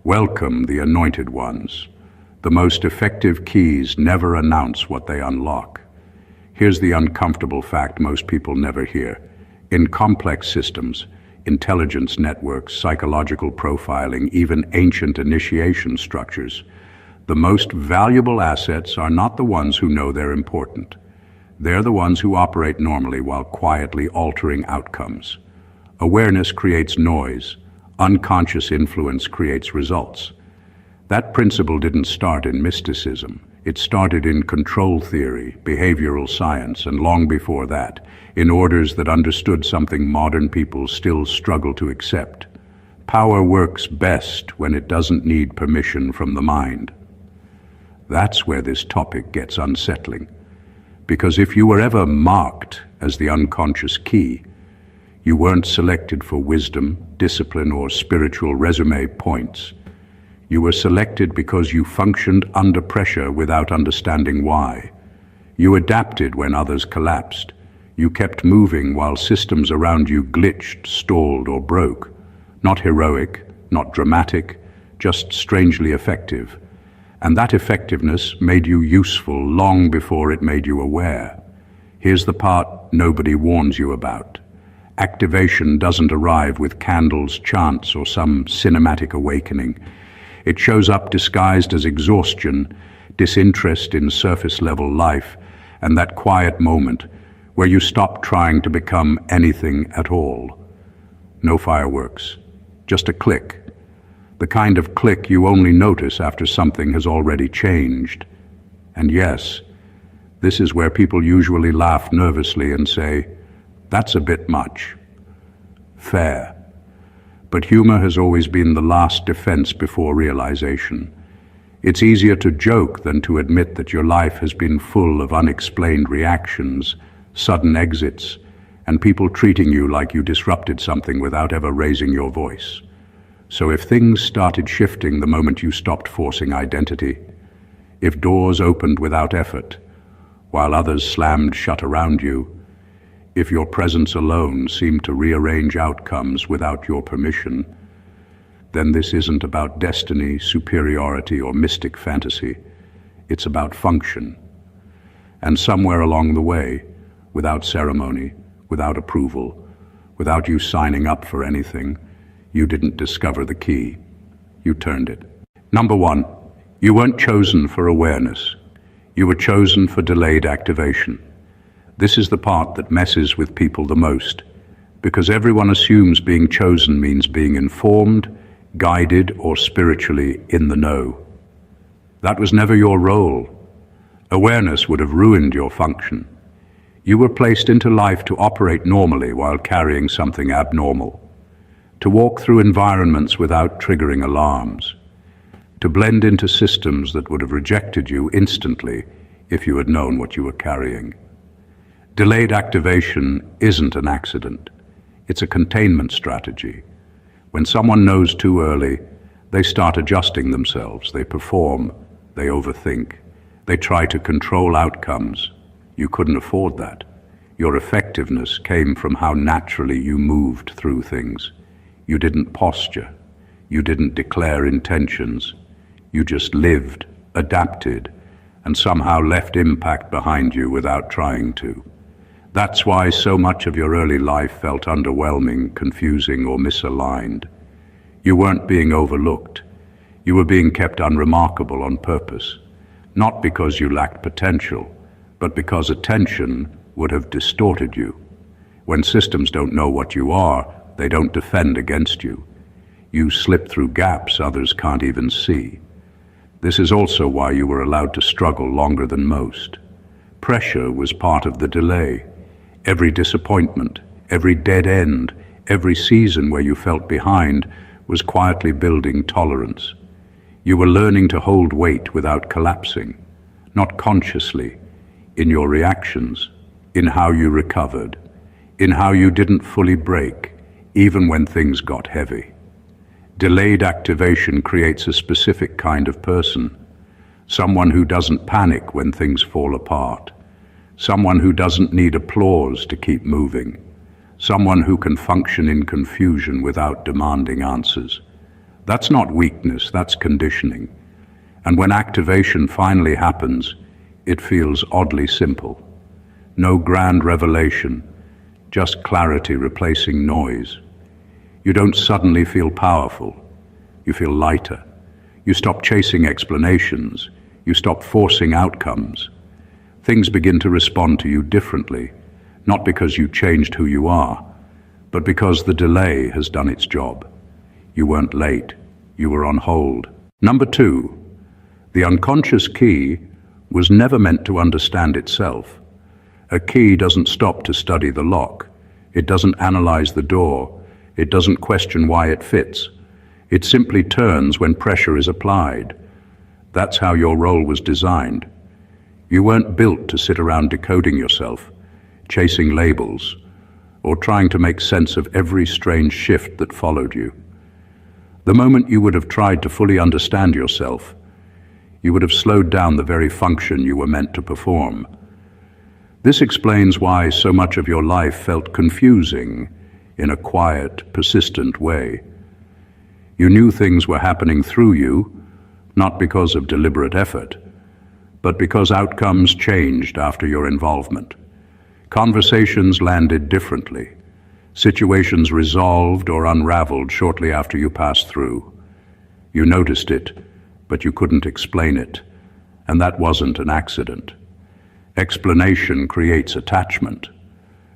Welcome the anointed ones. The most effective keys never announce what they unlock. Here's the uncomfortable fact most people never hear. In complex systems, intelligence networks, psychological profiling, even ancient initiation structures, the most valuable assets are not the ones who know they're important. They're the ones who operate normally while quietly altering outcomes. Awareness creates noise. Unconscious influence creates results. That principle didn't start in mysticism. It started in control theory, behavioral science, and long before that, in orders that understood something modern people still struggle to accept. Power works best when it doesn't need permission from the mind. That's where this topic gets unsettling. Because if you were ever marked as the unconscious key, you weren't selected for wisdom, discipline, or spiritual resume points. You were selected because you functioned under pressure without understanding why. You adapted when others collapsed. You kept moving while systems around you glitched, stalled, or broke. Not heroic, not dramatic, just strangely effective. And that effectiveness made you useful long before it made you aware. Here's the part nobody warns you about. Activation doesn't arrive with candles, chants, or some cinematic awakening. It shows up disguised as exhaustion, disinterest in surface-level life, and that quiet moment where you stop trying to become anything at all. No fireworks, just a click. The kind of click you only notice after something has already changed. And yes, this is where people usually laugh nervously and say, "That's a bit much." Fair. But humor has always been the last defense before realization. It's easier to joke than to admit that your life has been full of unexplained reactions, sudden exits, and people treating you like you disrupted something without ever raising your voice. So if things started shifting the moment you stopped forcing identity, if doors opened without effort, while others slammed shut around you, if your presence alone seemed to rearrange outcomes without your permission, then this isn't about destiny, superiority, or mystic fantasy. It's about function. And somewhere along the way, without ceremony, without approval, without you signing up for anything, you didn't discover the key. You turned it. Number one, you weren't chosen for awareness. You were chosen for delayed activation. This is the part that messes with people the most, because everyone assumes being chosen means being informed, guided, or spiritually in the know. That was never your role. Awareness would have ruined your function. You were placed into life to operate normally while carrying something abnormal, to walk through environments without triggering alarms, to blend into systems that would have rejected you instantly if you had known what you were carrying. Delayed activation isn't an accident. It's a containment strategy. When someone knows too early, they start adjusting themselves. They perform. They overthink. They try to control outcomes. You couldn't afford that. Your effectiveness came from how naturally you moved through things. You didn't posture. You didn't declare intentions. You just lived, adapted, and somehow left impact behind you without trying to. That's why so much of your early life felt underwhelming, confusing, or misaligned. You weren't being overlooked. You were being kept unremarkable on purpose, not because you lacked potential, but because attention would have distorted you. When systems don't know what you are, they don't defend against you. You slip through gaps others can't even see. This is also why you were allowed to struggle longer than most. Pressure was part of the delay. Every disappointment, every dead end, every season where you felt behind was quietly building tolerance. You were learning to hold weight without collapsing, not consciously, in your reactions, in how you recovered, in how you didn't fully break, even when things got heavy. Delayed activation creates a specific kind of person, someone who doesn't panic when things fall apart, someone who doesn't need applause to keep moving, someone who can function in confusion without demanding answers. That's not weakness, that's conditioning. And when activation finally happens, it feels oddly simple. No grand revelation, just clarity replacing noise. You don't suddenly feel powerful. You feel lighter. You stop chasing explanations. You stop forcing outcomes. Things begin to respond to you differently, not because you changed who you are, but because the delay has done its job. You weren't late. You were on hold. Number 2, the unconscious key was never meant to understand itself. A key doesn't stop to study the lock. It doesn't analyze the door. It doesn't question why it fits. It simply turns when pressure is applied. That's how your role was designed. You weren't built to sit around decoding yourself, chasing labels, or trying to make sense of every strange shift that followed you. The moment you would have tried to fully understand yourself, you would have slowed down the very function you were meant to perform. This explains why so much of your life felt confusing in a quiet, persistent way. You knew things were happening through you, not because of deliberate effort, but because outcomes changed after your involvement. Conversations landed differently. Situations resolved or unraveled shortly after you passed through. You noticed it, but you couldn't explain it, and that wasn't an accident. Explanation creates attachment.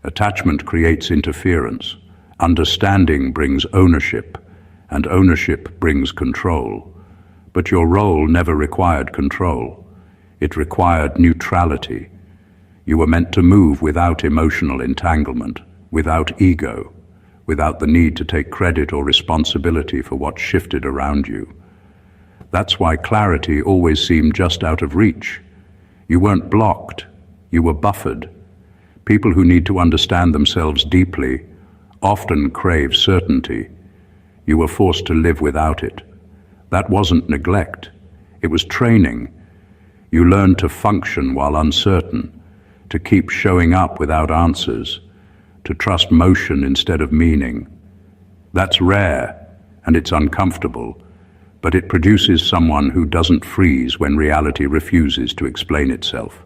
Attachment creates interference. Understanding brings ownership, and ownership brings control. But your role never required control. It required neutrality. You were meant to move without emotional entanglement, without ego, without the need to take credit or responsibility for what shifted around you. That's why clarity always seemed just out of reach. You weren't blocked, you were buffered. People who need to understand themselves deeply often crave certainty. You were forced to live without it. That wasn't neglect, it was training. You learned to function while uncertain, to keep showing up without answers, to trust motion instead of meaning. That's rare, and it's uncomfortable, but it produces someone who doesn't freeze when reality refuses to explain itself.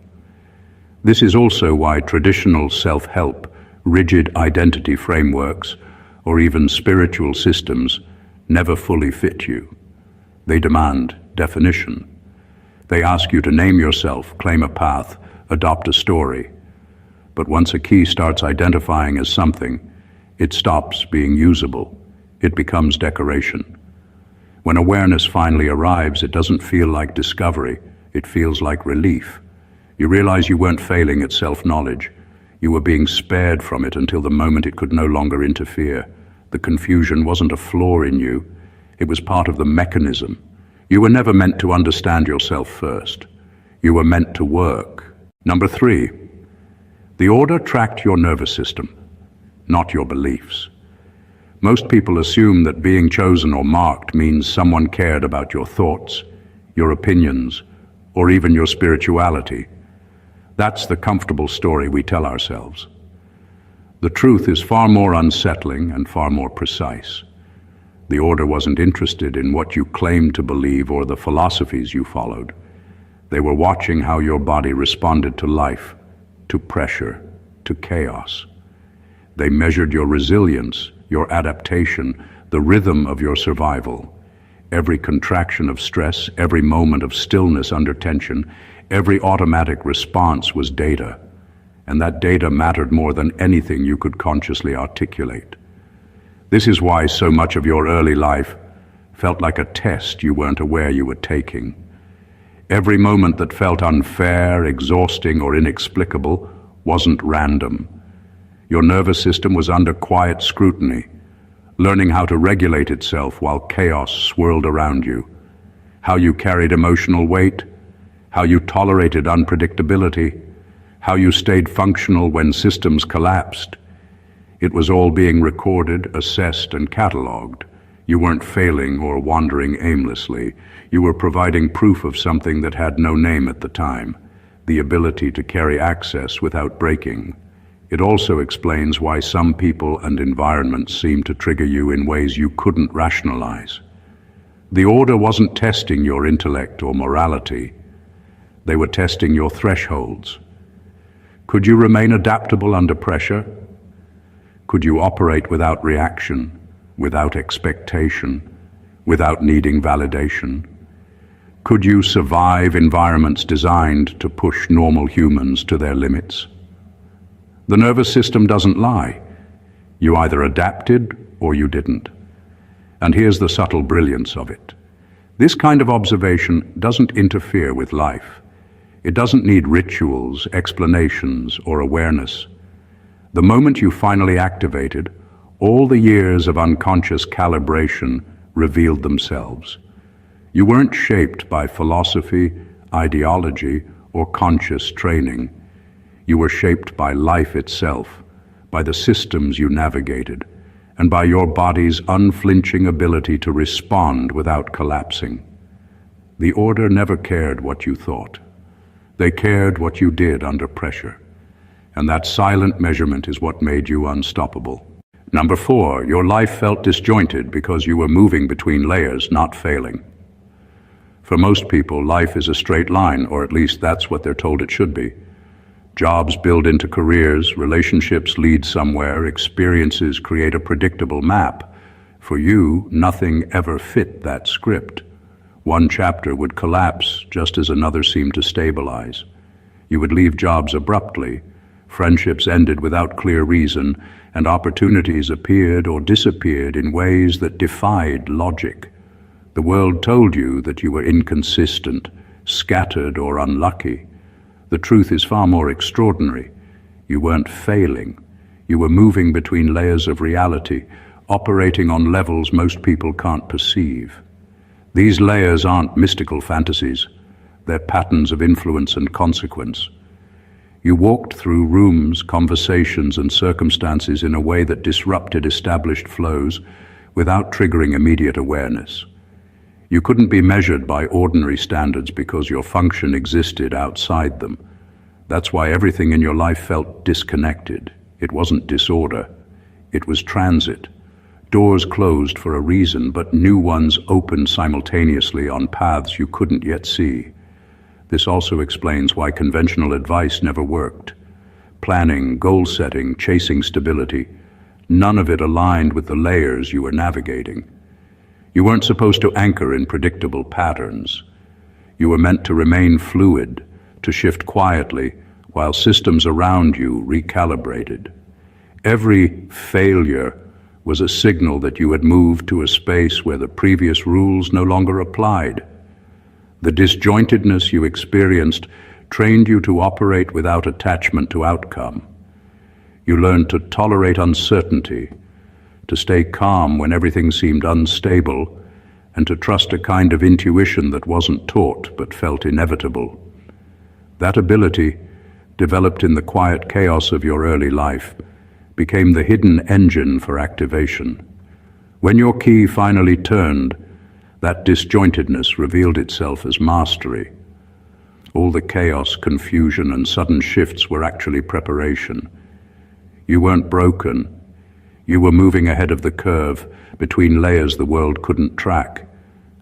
This is also why traditional self-help, rigid identity frameworks, or even spiritual systems never fully fit you. They demand definition. They ask you to name yourself, claim a path, adopt a story. But once a key starts identifying as something, it stops being usable. It becomes decoration. When awareness finally arrives, it doesn't feel like discovery. It feels like relief. You realize you weren't failing at self-knowledge. You were being spared from it until the moment it could no longer interfere. The confusion wasn't a flaw in you. It was part of the mechanism. You were never meant to understand yourself first. You were meant to work. Number 3, the order tracked your nervous system, not your beliefs. Most people assume that being chosen or marked means someone cared about your thoughts, your opinions, or even your spirituality. That's the comfortable story we tell ourselves. The truth is far more unsettling and far more precise. The order wasn't interested in what you claimed to believe or the philosophies you followed. They were watching how your body responded to life, to pressure, to chaos. They measured your resilience, your adaptation, the rhythm of your survival. Every contraction of stress, every moment of stillness under tension, every automatic response was data, and that data mattered more than anything you could consciously articulate. This is why so much of your early life felt like a test you weren't aware you were taking. Every moment that felt unfair, exhausting, or inexplicable wasn't random. Your nervous system was under quiet scrutiny, learning how to regulate itself while chaos swirled around you. How you carried emotional weight, how you tolerated unpredictability, how you stayed functional when systems collapsed. It was all being recorded, assessed, and catalogued. You weren't failing or wandering aimlessly. You were providing proof of something that had no name at the time, the ability to carry access without breaking. It also explains why some people and environments seem to trigger you in ways you couldn't rationalize. The order wasn't testing your intellect or morality. They were testing your thresholds. Could you remain adaptable under pressure? Could you operate without reaction, without expectation, without needing validation? Could you survive environments designed to push normal humans to their limits? The nervous system doesn't lie. You either adapted or you didn't. And here's the subtle brilliance of it. This kind of observation doesn't interfere with life. It doesn't need rituals, explanations, or awareness. The moment you finally activated, all the years of unconscious calibration revealed themselves. You weren't shaped by philosophy, ideology, or conscious training. You were shaped by life itself, by the systems you navigated, and by your body's unflinching ability to respond without collapsing. The order never cared what you thought. They cared what you did under pressure. And that silent measurement is what made you unstoppable. Number 4, your life felt disjointed because you were moving between layers, not failing. For most people, life is a straight line, or at least that's what they're told it should be. Jobs build into careers, relationships lead somewhere, experiences create a predictable map. For you, nothing ever fit that script. One chapter would collapse just as another seemed to stabilize. You would leave jobs abruptly, friendships ended without clear reason, and opportunities appeared or disappeared in ways that defied logic. The world told you that you were inconsistent, scattered, or unlucky. The truth is far more extraordinary. You weren't failing. You were moving between layers of reality, operating on levels most people can't perceive. These layers aren't mystical fantasies. They're patterns of influence and consequence. You walked through rooms, conversations, and circumstances in a way that disrupted established flows without triggering immediate awareness. You couldn't be measured by ordinary standards because your function existed outside them. That's why everything in your life felt disconnected. It wasn't disorder. It was transit. Doors closed for a reason, but new ones opened simultaneously on paths you couldn't yet see. This also explains why conventional advice never worked. Planning, goal setting, chasing stability, none of it aligned with the layers you were navigating. You weren't supposed to anchor in predictable patterns. You were meant to remain fluid, to shift quietly while systems around you recalibrated. Every failure was a signal that you had moved to a space where the previous rules no longer applied. The disjointedness you experienced trained you to operate without attachment to outcome. You learned to tolerate uncertainty, to stay calm when everything seemed unstable, and to trust a kind of intuition that wasn't taught but felt inevitable. That ability, developed in the quiet chaos of your early life, became the hidden engine for activation. When your key finally turned, that disjointedness revealed itself as mastery. All the chaos, confusion, and sudden shifts were actually preparation. You weren't broken. You were moving ahead of the curve between layers the world couldn't track,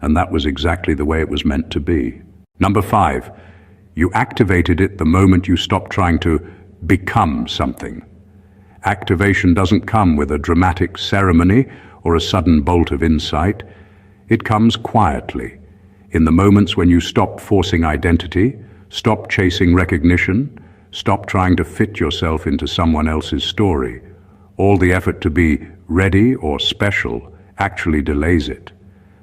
and that was exactly the way it was meant to be. Number 5, you activated it the moment you stopped trying to become something. Activation doesn't come with a dramatic ceremony or a sudden bolt of insight. It comes quietly, in the moments when you stop forcing identity, stop chasing recognition, stop trying to fit yourself into someone else's story. All the effort to be ready or special actually delays it.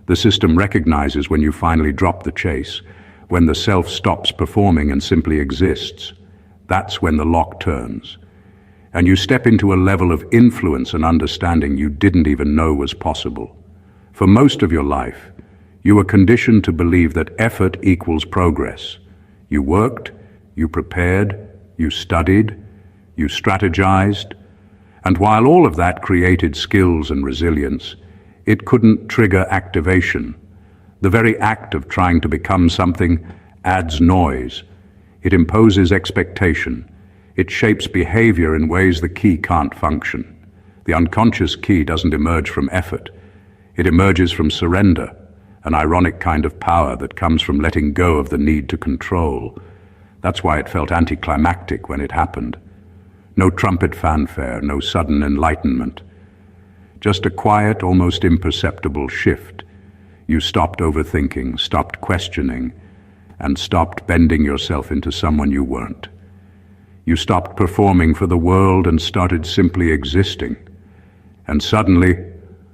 The system recognizes when you finally drop the chase, when the self stops performing and simply exists. That's when the lock turns. And you step into a level of influence and understanding you didn't even know was possible. For most of your life, you were conditioned to believe that effort equals progress. You worked, you prepared, you studied, you strategized, and while all of that created skills and resilience, it couldn't trigger activation. The very act of trying to become something adds noise. It imposes expectation. It shapes behavior in ways the key can't function. The unconscious key doesn't emerge from effort. It emerges from surrender. an ironic kind of power that comes from letting go of the need to control. That's why it felt anticlimactic when it happened. No trumpet fanfare, no sudden enlightenment. Just a quiet, almost imperceptible shift. You stopped overthinking, stopped questioning, and stopped bending yourself into someone you weren't. You stopped performing for the world and started simply existing. And suddenly,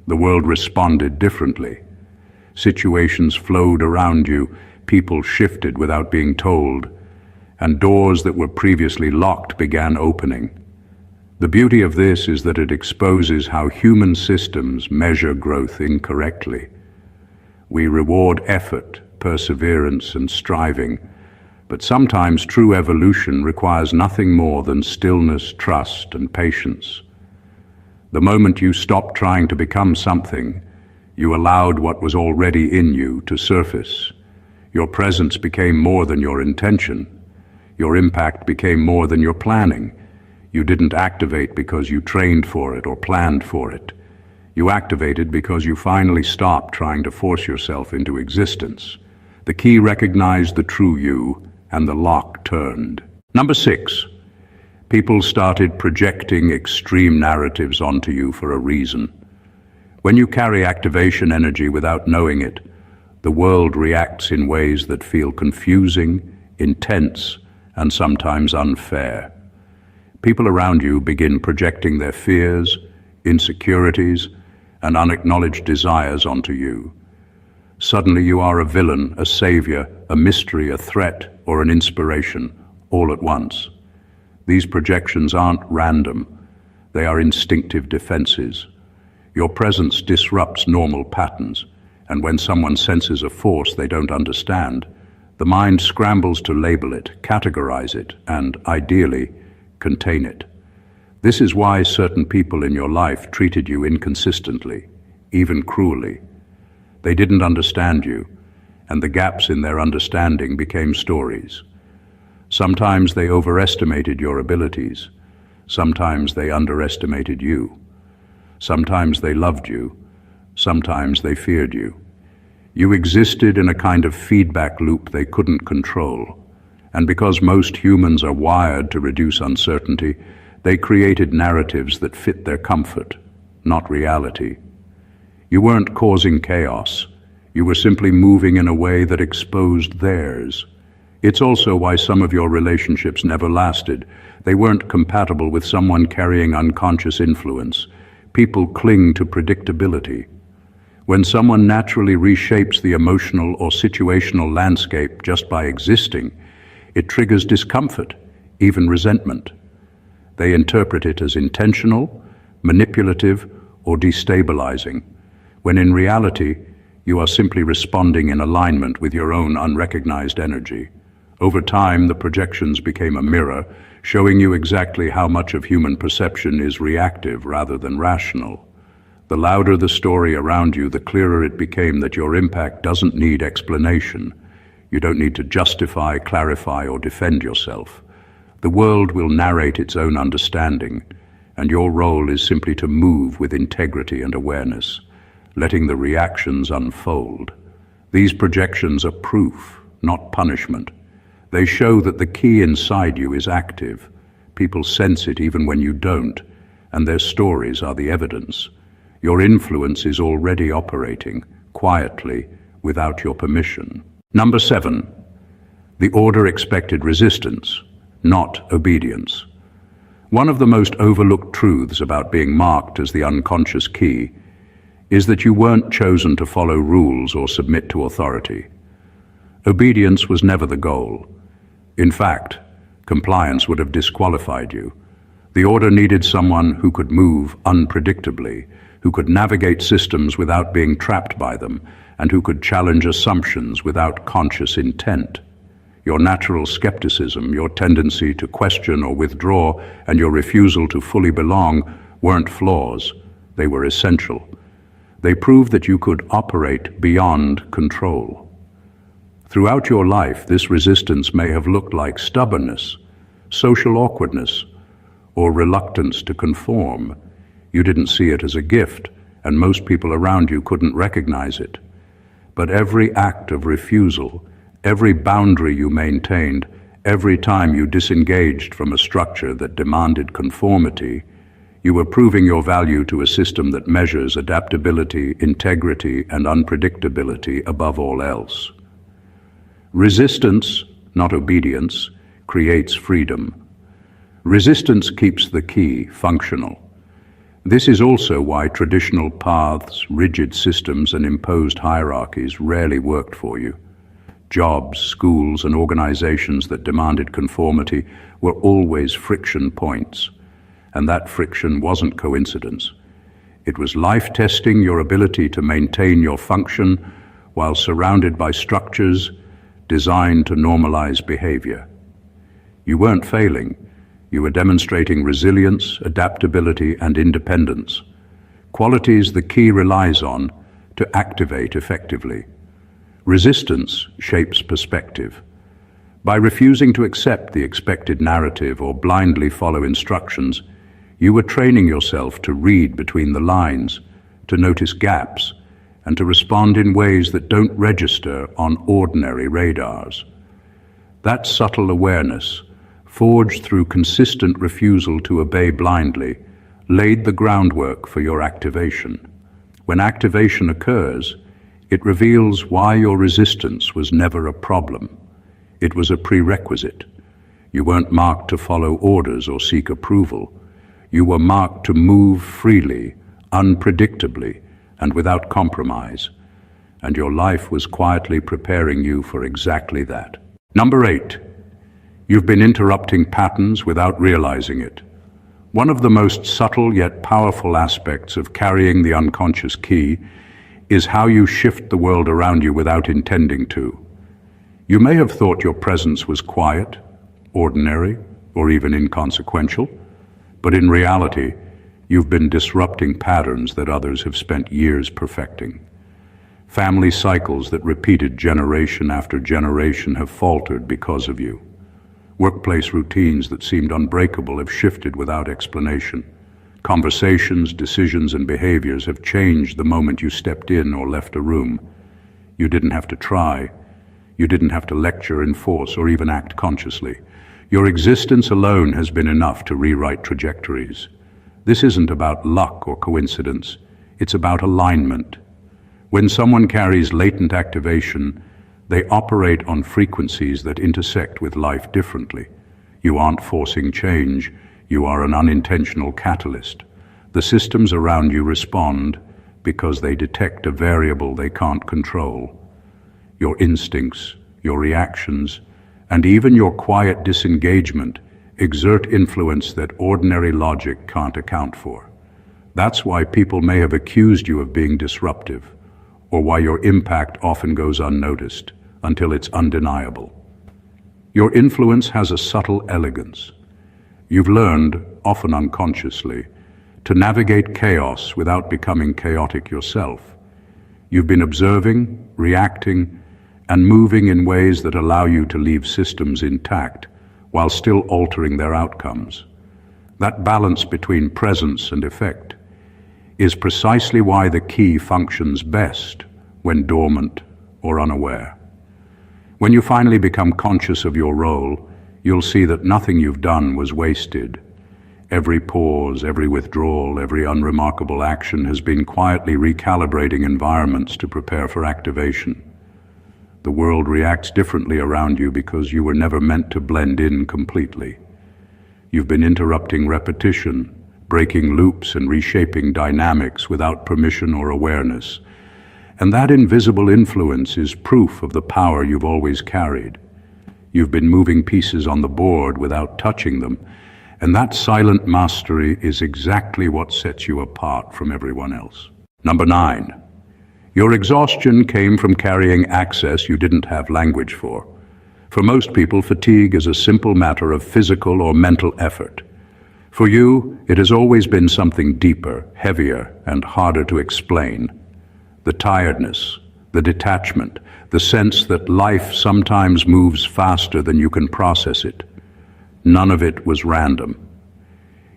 the world responded differently. Situations flowed around you, people shifted without being told, and doors that were previously locked began opening. The beauty of this is that it exposes how human systems measure growth incorrectly. We reward effort, perseverance, and striving, but sometimes true evolution requires nothing more than stillness, trust, and patience. The moment you stopped trying to become something, you allowed what was already in you to surface. Your presence became more than your intention. Your impact became more than your planning. You didn't activate because you trained for it or planned for it. You activated because you finally stopped trying to force yourself into existence. The key recognized the true you, and the lock turned. Number 6. People started projecting extreme narratives onto you for a reason. When you carry activation energy without knowing it, the world reacts in ways that feel confusing, intense, and sometimes unfair. People around you begin projecting their fears, insecurities, and unacknowledged desires onto you. Suddenly you are a villain, a savior, a mystery, a threat, or an inspiration, all at once. These projections aren't random. They are instinctive defenses. Your presence disrupts normal patterns, and when someone senses a force they don't understand, the mind scrambles to label it, categorize it, and, ideally, contain it. This is why certain people in your life treated you inconsistently, even cruelly. They didn't understand you, and the gaps in their understanding became stories. Sometimes they overestimated your abilities. Sometimes they underestimated you. Sometimes they loved you. Sometimes they feared you. You existed in a kind of feedback loop they couldn't control. And because most humans are wired to reduce uncertainty, they created narratives that fit their comfort, not reality. You weren't causing chaos. You were simply moving in a way that exposed theirs. It's also why some of your relationships never lasted. They weren't compatible with someone carrying unconscious influence. People cling to predictability. When someone naturally reshapes the emotional or situational landscape just by existing, it triggers discomfort, even resentment. They interpret it as intentional, manipulative, or destabilizing, when in reality, you are simply responding in alignment with your own unrecognized energy. Over time, the projections became a mirror, showing you exactly how much of human perception is reactive rather than rational. The louder the story around you, the clearer it became that your impact doesn't need explanation. You don't need to justify, clarify, or defend yourself. The world will narrate its own understanding, and your role is simply to move with integrity and awareness, letting the reactions unfold. These projections are proof, not punishment. They show that the key inside you is active. People sense it even when you don't, and their stories are the evidence. Your influence is already operating, quietly, without your permission. Number 7. The order expected resistance, not obedience. One of the most overlooked truths about being marked as the unconscious key is that you weren't chosen to follow rules or submit to authority. Obedience was never the goal. In fact, compliance would have disqualified you. The order needed someone who could move unpredictably, who could navigate systems without being trapped by them, and who could challenge assumptions without conscious intent. Your natural skepticism, your tendency to question or withdraw, and your refusal to fully belong weren't flaws. They were essential. They proved that you could operate beyond control. Throughout your life, this resistance may have looked like stubbornness, social awkwardness, or reluctance to conform. You didn't see it as a gift, and most people around you couldn't recognize it. But every act of refusal, every boundary you maintained, every time you disengaged from a structure that demanded conformity, you were proving your value to a system that measures adaptability, integrity, and unpredictability above all else. Resistance, not obedience, creates freedom. Resistance keeps the key functional. This is also why traditional paths, rigid systems, and imposed hierarchies rarely worked for you. Jobs, schools, and organizations that demanded conformity were always friction points. And that friction wasn't coincidence. It was life testing your ability to maintain your function while surrounded by structures designed to normalize behavior. You weren't failing. You were demonstrating resilience, adaptability, and independence, qualities the key relies on to activate effectively. Resistance shapes perspective. By refusing to accept the expected narrative or blindly follow instructions, you were training yourself to read between the lines, to notice gaps, and to respond in ways that don't register on ordinary radars. That subtle awareness, forged through consistent refusal to obey blindly, laid the groundwork for your activation. When activation occurs, it reveals why your resistance was never a problem. It was a prerequisite. You weren't marked to follow orders or seek approval. You were marked to move freely, unpredictably, and without compromise. And your life was quietly preparing you for exactly that. Number 8. You've been interrupting patterns without realizing it. One of the most subtle yet powerful aspects of carrying the unconscious key is how you shift the world around you without intending to. You may have thought your presence was quiet, ordinary, or even inconsequential, but in reality, you've been disrupting patterns that others have spent years perfecting. Family cycles that repeated generation after generation have faltered because of you. Workplace routines that seemed unbreakable have shifted without explanation. Conversations, decisions, and behaviors have changed the moment you stepped in or left a room. You didn't have to try. You didn't have to lecture, enforce, or even act consciously. Your existence alone has been enough to rewrite trajectories. This isn't about luck or coincidence. It's about alignment. When someone carries latent activation, they operate on frequencies that intersect with life differently. You aren't forcing change. You are an unintentional catalyst. The systems around you respond because they detect a variable they can't control. Your instincts, your reactions, and even your quiet disengagement exert influence that ordinary logic can't account for. That's why people may have accused you of being disruptive, or why your impact often goes unnoticed until it's undeniable. Your influence has a subtle elegance. You've learned, often unconsciously, to navigate chaos without becoming chaotic yourself. You've been observing, reacting, and moving in ways that allow you to leave systems intact while still altering their outcomes. That balance between presence and effect is precisely why the key functions best when dormant or unaware. When you finally become conscious of your role, you'll see that nothing you've done was wasted. Every pause, every withdrawal, every unremarkable action has been quietly recalibrating environments to prepare for activation. The world reacts differently around you because you were never meant to blend in completely. You've been interrupting repetition, breaking loops and reshaping dynamics without permission or awareness. And that invisible influence is proof of the power you've always carried. You've been moving pieces on the board without touching them, and that silent mastery is exactly what sets you apart from everyone else. Number 9. Your exhaustion came from carrying access you didn't have language for. For most people, fatigue is a simple matter of physical or mental effort. For you, it has always been something deeper, heavier, and harder to explain. The tiredness, the detachment, the sense that life sometimes moves faster than you can process it. None of it was random.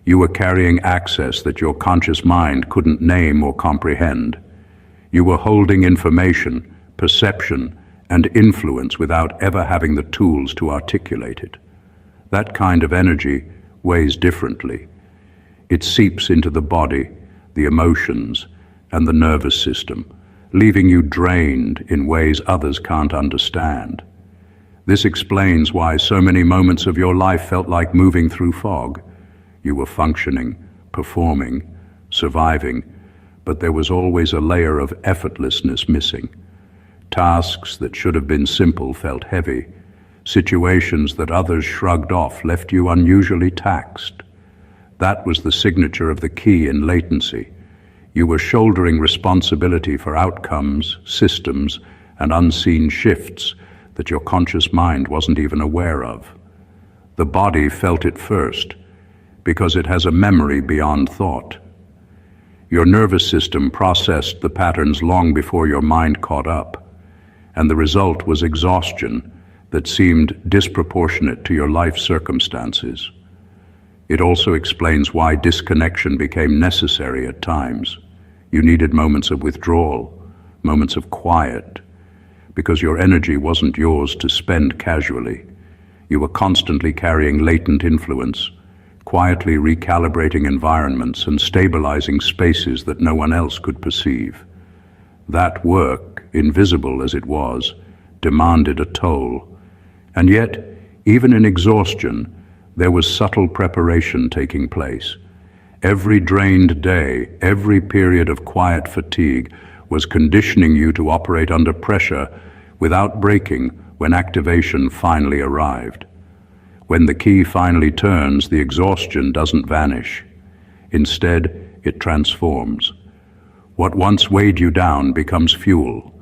You were carrying access that your conscious mind couldn't name or comprehend. You were holding information, perception, and influence without ever having the tools to articulate it. That kind of energy weighs differently. It seeps into the body, the emotions, and the nervous system, leaving you drained in ways others can't understand. This explains why so many moments of your life felt like moving through fog. You were functioning, performing, surviving, but there was always a layer of effortlessness missing. Tasks that should have been simple felt heavy. Situations that others shrugged off left you unusually taxed. That was the signature of the key in latency. You were shouldering responsibility for outcomes, systems, and unseen shifts that your conscious mind wasn't even aware of. The body felt it first, because it has a memory beyond thought. Your nervous system processed the patterns long before your mind caught up, and the result was exhaustion that seemed disproportionate to your life circumstances. It also explains why disconnection became necessary at times. You needed moments of withdrawal, moments of quiet, because your energy wasn't yours to spend casually. You were constantly carrying latent influence, quietly recalibrating environments and stabilizing spaces that no one else could perceive. That work, invisible as it was, demanded a toll. And yet, even in exhaustion, there was subtle preparation taking place. Every drained day, every period of quiet fatigue was conditioning you to operate under pressure without breaking when activation finally arrived. When the key finally turns, the exhaustion doesn't vanish. Instead, it transforms. What once weighed you down becomes fuel.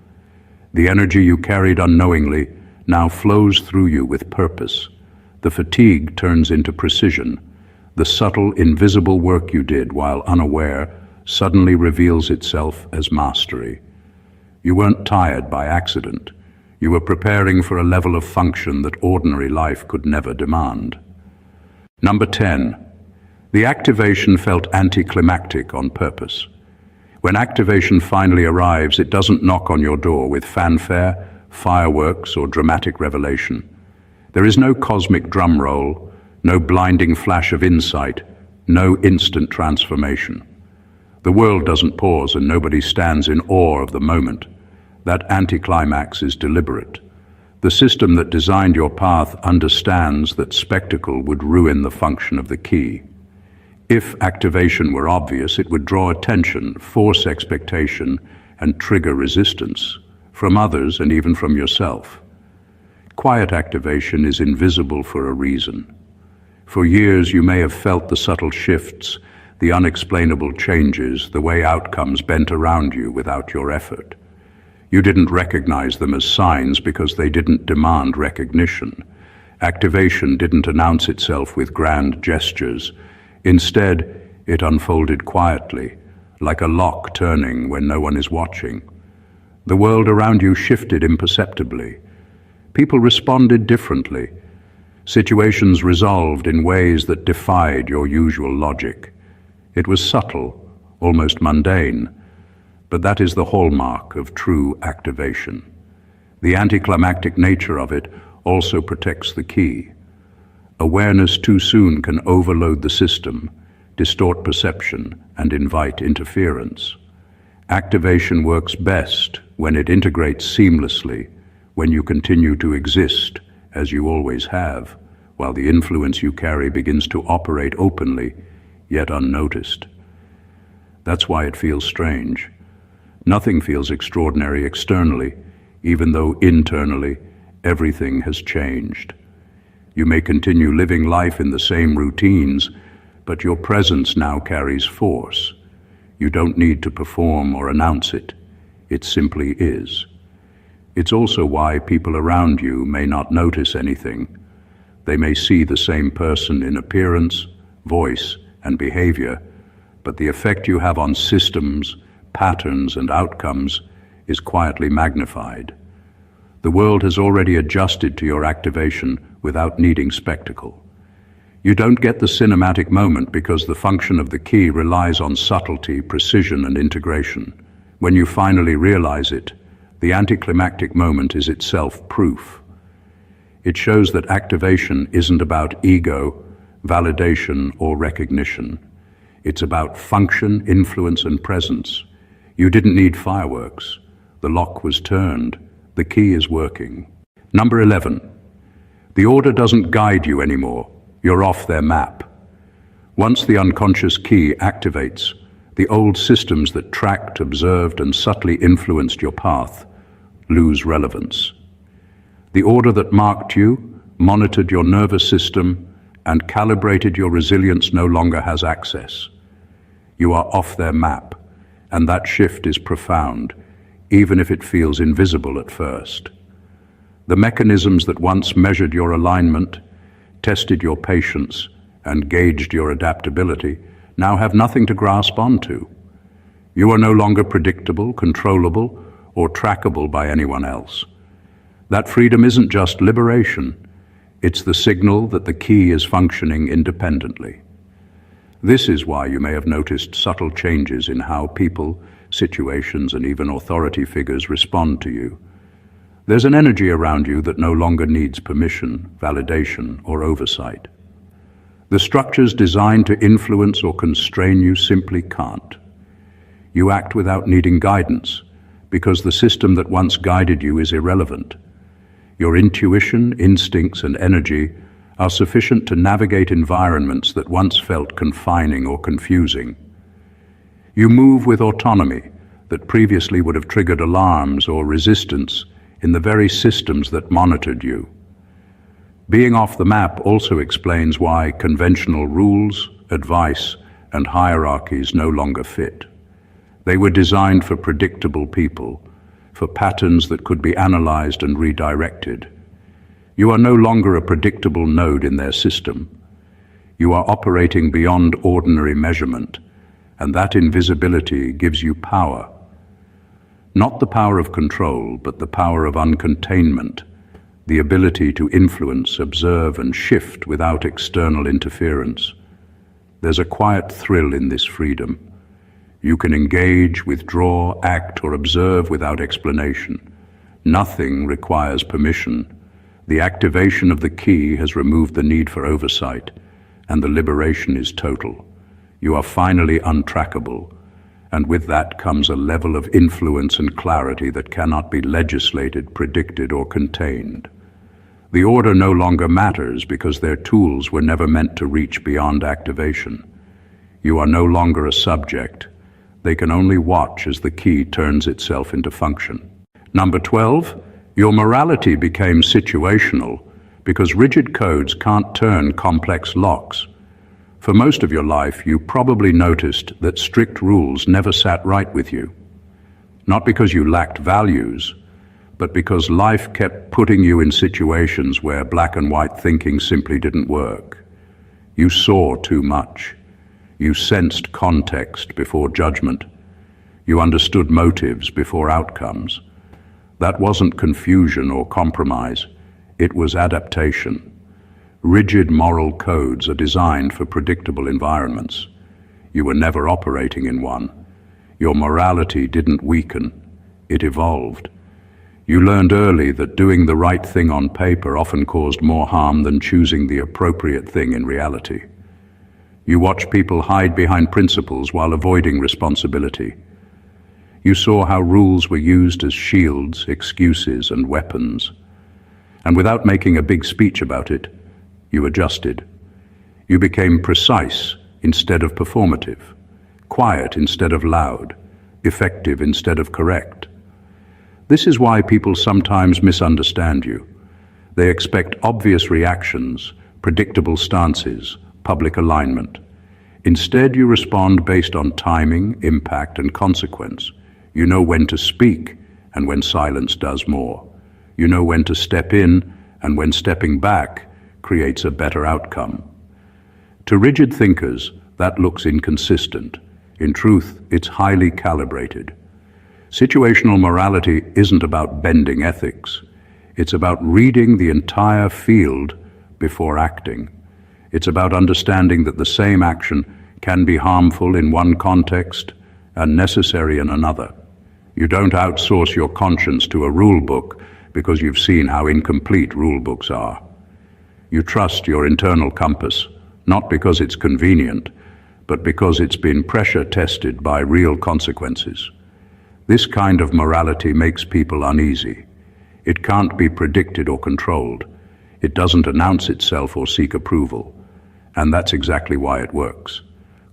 The energy you carried unknowingly now flows through you with purpose. The fatigue turns into precision. The subtle, invisible work you did while unaware suddenly reveals itself as mastery. You weren't tired by accident. You were preparing for a level of function that ordinary life could never demand. Number 10. The activation felt anticlimactic on purpose. When activation finally arrives, it doesn't knock on your door with fanfare, fireworks, or dramatic revelation. There is no cosmic drum roll, no blinding flash of insight, no instant transformation. The world doesn't pause and nobody stands in awe of the moment. That anticlimax is deliberate. The system that designed your path understands that spectacle would ruin the function of the key. If activation were obvious, it would draw attention, force expectation, and trigger resistance from others and even from yourself. Quiet activation is invisible for a reason. For years, you may have felt the subtle shifts, the unexplainable changes, the way outcomes bent around you without your effort. You didn't recognize them as signs because they didn't demand recognition. Activation didn't announce itself with grand gestures. Instead, it unfolded quietly, like a lock turning when no one is watching. The world around you shifted imperceptibly. People responded differently. Situations resolved in ways that defied your usual logic. It was subtle, almost mundane, but that is the hallmark of true activation. The anticlimactic nature of it also protects the key. Awareness too soon can overload the system, distort perception, and invite interference. Activation works best when it integrates seamlessly, when you continue to exist, as you always have, while the influence you carry begins to operate openly, yet unnoticed. That's why it feels strange. Nothing feels extraordinary externally, even though internally everything has changed. You may continue living life in the same routines, but your presence now carries force. You don't need to perform or announce it. It simply is. It's also why people around you may not notice anything. They may see the same person in appearance, voice, and behavior, but the effect you have on systems, patterns, and outcomes is quietly magnified. The world has already adjusted to your activation without needing spectacle. You don't get the cinematic moment because the function of the key relies on subtlety, precision, and integration. When you finally realize it, The anticlimactic moment is itself proof. It shows that activation isn't about ego, validation, or recognition. It's about function, influence, and presence. You didn't need fireworks. The lock was turned. The key is working. Number 11. The order doesn't guide you anymore. You're off their map. Once the unconscious key activates, the old systems that tracked, observed, and subtly influenced your path lose relevance. The order that marked you, monitored your nervous system, and calibrated your resilience no longer has access. You are off their map, and that shift is profound, even if it feels invisible at first. The mechanisms that once measured your alignment, tested your patience, and gauged your adaptability now have nothing to grasp onto. You are no longer predictable, controllable, or trackable by anyone else. That freedom isn't just liberation, it's the signal that the key is functioning independently. This is why you may have noticed subtle changes in how people, situations, and even authority figures respond to you. There's an energy around you that no longer needs permission, validation, or oversight. The structures designed to influence or constrain you simply can't. You act without needing guidance, because the system that once guided you is irrelevant. Your intuition, instincts, and energy are sufficient to navigate environments that once felt confining or confusing. You move with autonomy that previously would have triggered alarms or resistance in the very systems that monitored you. Being off the map also explains why conventional rules, advice, and hierarchies no longer fit. They were designed for predictable people, for patterns that could be analyzed and redirected. You are no longer a predictable node in their system. You are operating beyond ordinary measurement, and that invisibility gives you power. Not the power of control, but the power of uncontainment, the ability to influence, observe, and shift without external interference. There's a quiet thrill in this freedom. You can engage, withdraw, act, or observe without explanation. Nothing requires permission. The activation of the key has removed the need for oversight, and the liberation is total. You are finally untrackable, and with that comes a level of influence and clarity that cannot be legislated, predicted, or contained. The order no longer matters because their tools were never meant to reach beyond activation. You are no longer a subject. They can only watch as the key turns itself into function. Number 12, your morality became situational because rigid codes can't turn complex locks. For most of your life, you probably noticed that strict rules never sat right with you. Not because you lacked values, but because life kept putting you in situations where black and white thinking simply didn't work. You saw too much. You sensed context before judgment. You understood motives before outcomes. That wasn't confusion or compromise. It was adaptation. Rigid moral codes are designed for predictable environments. You were never operating in one. Your morality didn't weaken. It evolved. You learned early that doing the right thing on paper often caused more harm than choosing the appropriate thing in reality. You watched people hide behind principles while avoiding responsibility. You saw how rules were used as shields, excuses, and weapons. And without making a big speech about it, you adjusted. You became precise instead of performative, quiet instead of loud, effective instead of correct. This is why people sometimes misunderstand you. They expect obvious reactions, predictable stances, public alignment. Instead, you respond based on timing, impact, and consequence. You know when to speak and when silence does more. You know when to step in and when stepping back creates a better outcome. To rigid thinkers, that looks inconsistent. In truth, it's highly calibrated. Situational morality isn't about bending ethics. It's about reading the entire field before acting. It's about understanding that the same action can be harmful in one context and necessary in another. You don't outsource your conscience to a rule book because you've seen how incomplete rule books are. You trust your internal compass, not because it's convenient, but because it's been pressure tested by real consequences. This kind of morality makes people uneasy. It can't be predicted or controlled. It doesn't announce itself or seek approval. And that's exactly why it works.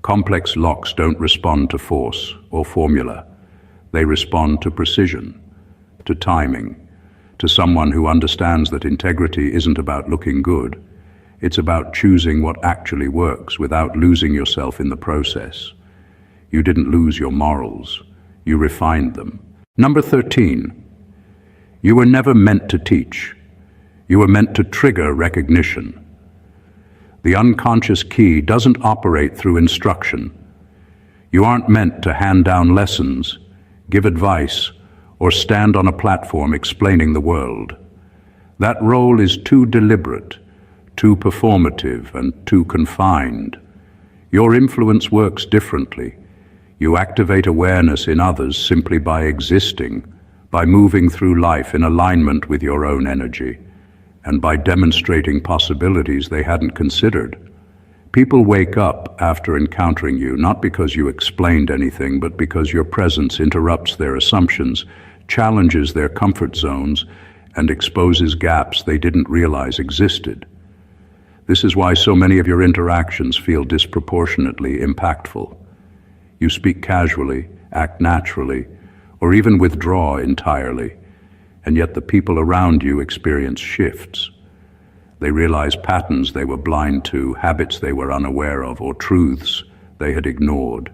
Complex locks don't respond to force or formula. They respond to precision, to timing, to someone who understands that integrity isn't about looking good. It's about choosing what actually works without losing yourself in the process. You didn't lose your morals. You refined them. Number 13. You were never meant to teach. You were meant to trigger recognition. The unconscious key doesn't operate through instruction. You aren't meant to hand down lessons, give advice, or stand on a platform explaining the world. That role is too deliberate, too performative, and too confined. Your influence works differently. You activate awareness in others simply by existing, by moving through life in alignment with your own energy, and by demonstrating possibilities they hadn't considered. People wake up after encountering you, not because you explained anything, but because your presence interrupts their assumptions, challenges their comfort zones, and exposes gaps they didn't realize existed. This is why so many of your interactions feel disproportionately impactful. You speak casually, act naturally, or even withdraw entirely, and yet the people around you experience shifts. They realize patterns they were blind to, habits they were unaware of, or truths they had ignored.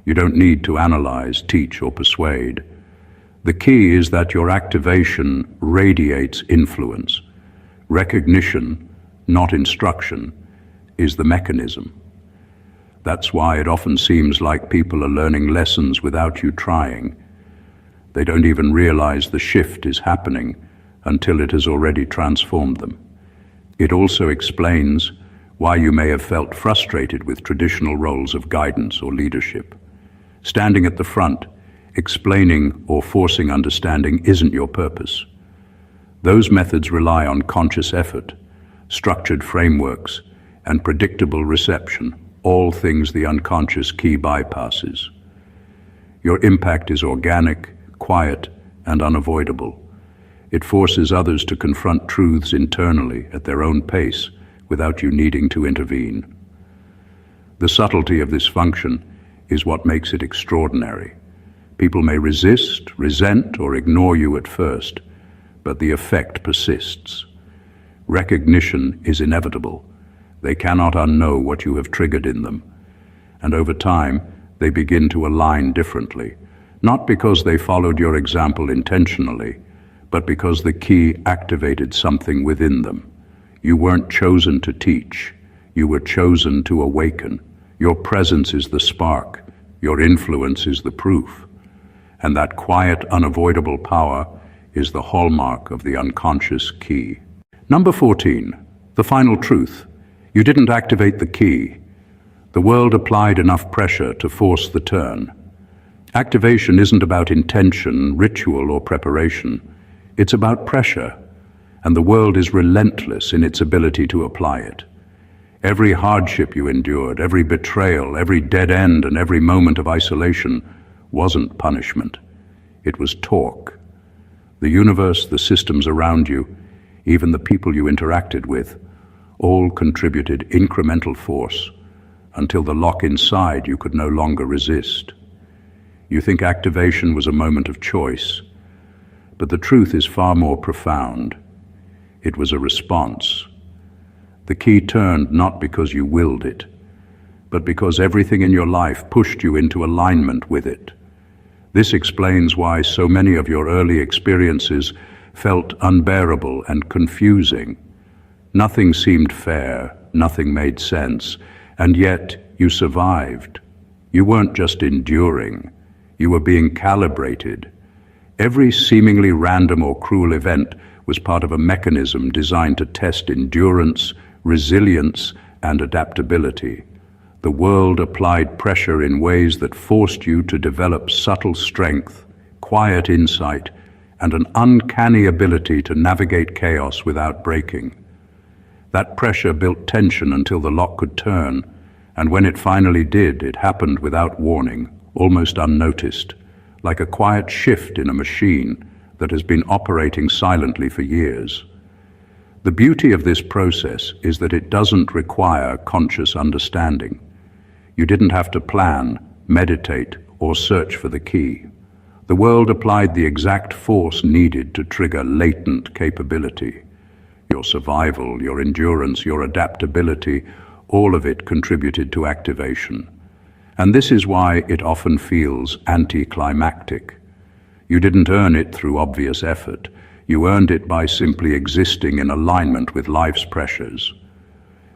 You don't need to analyze, teach, or persuade. The key is that your activation radiates influence. Recognition, not instruction, is the mechanism. That's why it often seems like people are learning lessons without you trying. They don't even realize the shift is happening until it has already transformed them. It also explains why you may have felt frustrated with traditional roles of guidance or leadership. Standing at the front, explaining or forcing understanding isn't your purpose. Those methods rely on conscious effort, structured frameworks, and predictable reception, all things the unconscious key bypasses. Your impact is organic, quiet, and unavoidable. It forces others to confront truths internally at their own pace without you needing to intervene. The subtlety of this function is what makes it extraordinary. People may resist, resent, or ignore you at first, but the effect persists. Recognition is inevitable. They cannot unknow what you have triggered in them. And over time, they begin to align differently, not because they followed your example intentionally, but because the key activated something within them. You weren't chosen to teach. You were chosen to awaken. Your presence is the spark. Your influence is the proof. And that quiet, unavoidable power is the hallmark of the unconscious key. Number 14, the final truth. You didn't activate the key. The world applied enough pressure to force the turn. Activation isn't about intention, ritual, or preparation. It's about pressure, and the world is relentless in its ability to apply it. Every hardship you endured, every betrayal, every dead end, and every moment of isolation wasn't punishment. It was torque. The universe, the systems around you, even the people you interacted with, all contributed incremental force until the lock inside you could no longer resist. You think activation was a moment of choice, but the truth is far more profound. It was a response. The key turned not because you willed it, but because everything in your life pushed you into alignment with it. This explains why so many of your early experiences felt unbearable and confusing. Nothing seemed fair, nothing made sense, and yet you survived. You weren't just enduring, you were being calibrated. Every seemingly random or cruel event was part of a mechanism designed to test endurance, resilience, and adaptability. The world applied pressure in ways that forced you to develop subtle strength, quiet insight, and an uncanny ability to navigate chaos without breaking. That pressure built tension until the lock could turn, and when it finally did, it happened without warning, almost unnoticed, like a quiet shift in a machine that has been operating silently for years. The beauty of this process is that it doesn't require conscious understanding. You didn't have to plan, meditate, or search for the key. The world applied the exact force needed to trigger latent capability. Your survival, your endurance, your adaptability, all of it contributed to activation. And this is why it often feels anticlimactic. You didn't earn it through obvious effort. You earned it by simply existing in alignment with life's pressures.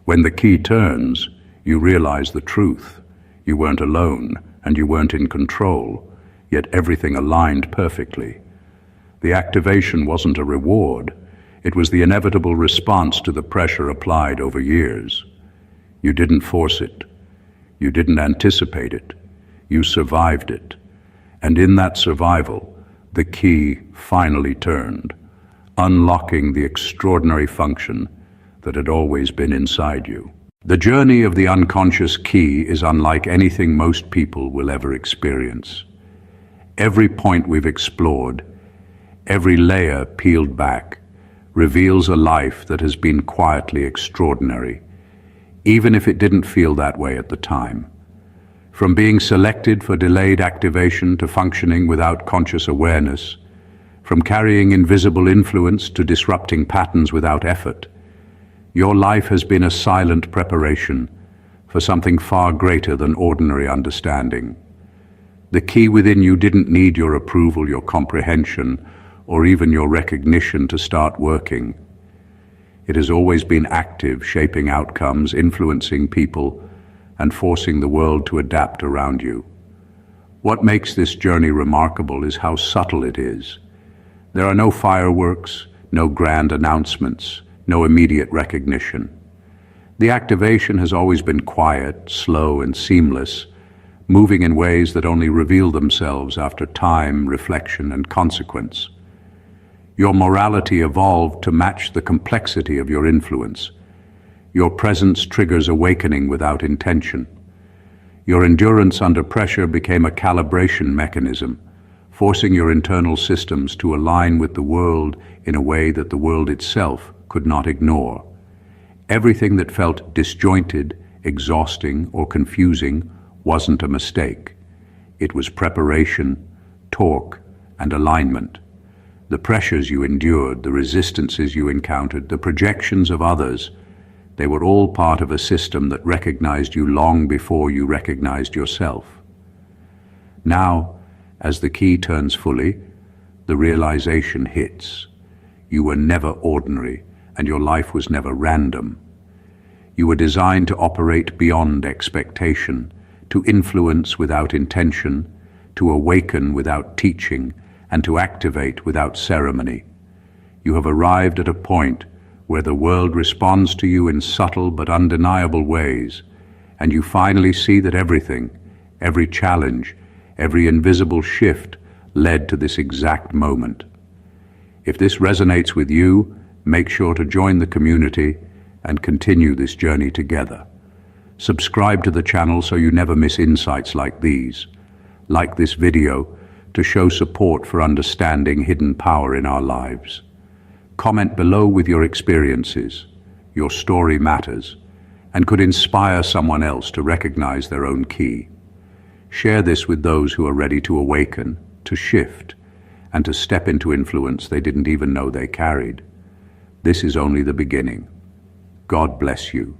When the key turns, you realize the truth. You weren't alone, and you weren't in control, yet everything aligned perfectly. The activation wasn't a reward. It was the inevitable response to the pressure applied over years. You didn't force it. You didn't anticipate it. You survived it. And in that survival, the key finally turned, unlocking the extraordinary function that had always been inside you. The journey of the unconscious key is unlike anything most people will ever experience. Every point we've explored, every layer peeled back, reveals a life that has been quietly extraordinary, even if it didn't feel that way at the time. From being selected for delayed activation to functioning without conscious awareness, from carrying invisible influence to disrupting patterns without effort, your life has been a silent preparation for something far greater than ordinary understanding. The key within you didn't need your approval, your comprehension, or even your recognition to start working. It has always been active, shaping outcomes, influencing people, and forcing the world to adapt around you. What makes this journey remarkable is how subtle it is. There are no fireworks, no grand announcements, no immediate recognition. The activation has always been quiet, slow, and seamless, moving in ways that only reveal themselves after time, reflection, and consequence. Your morality evolved to match the complexity of your influence. Your presence triggers awakening without intention. Your endurance under pressure became a calibration mechanism, forcing your internal systems to align with the world in a way that the world itself could not ignore. Everything that felt disjointed, exhausting, or confusing wasn't a mistake. It was preparation, torque, and alignment. The pressures you endured, the resistances you encountered, the projections of others, they were all part of a system that recognized you long before you recognized yourself. Now, as the key turns fully, the realization hits. You were never ordinary, and your life was never random. You were designed to operate beyond expectation, to influence without intention, to awaken without teaching, and to activate without ceremony. You have arrived at a point where the world responds to you in subtle but undeniable ways, and you finally see that everything, every challenge, every invisible shift led to this exact moment. If this resonates with you, make sure to join the community and continue this journey together. Subscribe to the channel so you never miss insights like these. Like this video to show support for understanding hidden power in our lives. Comment below with your experiences. Your story matters and could inspire someone else to recognize their own key. Share this with those who are ready to awaken, to shift, and to step into influence they didn't even know they carried. This is only the beginning. God bless you.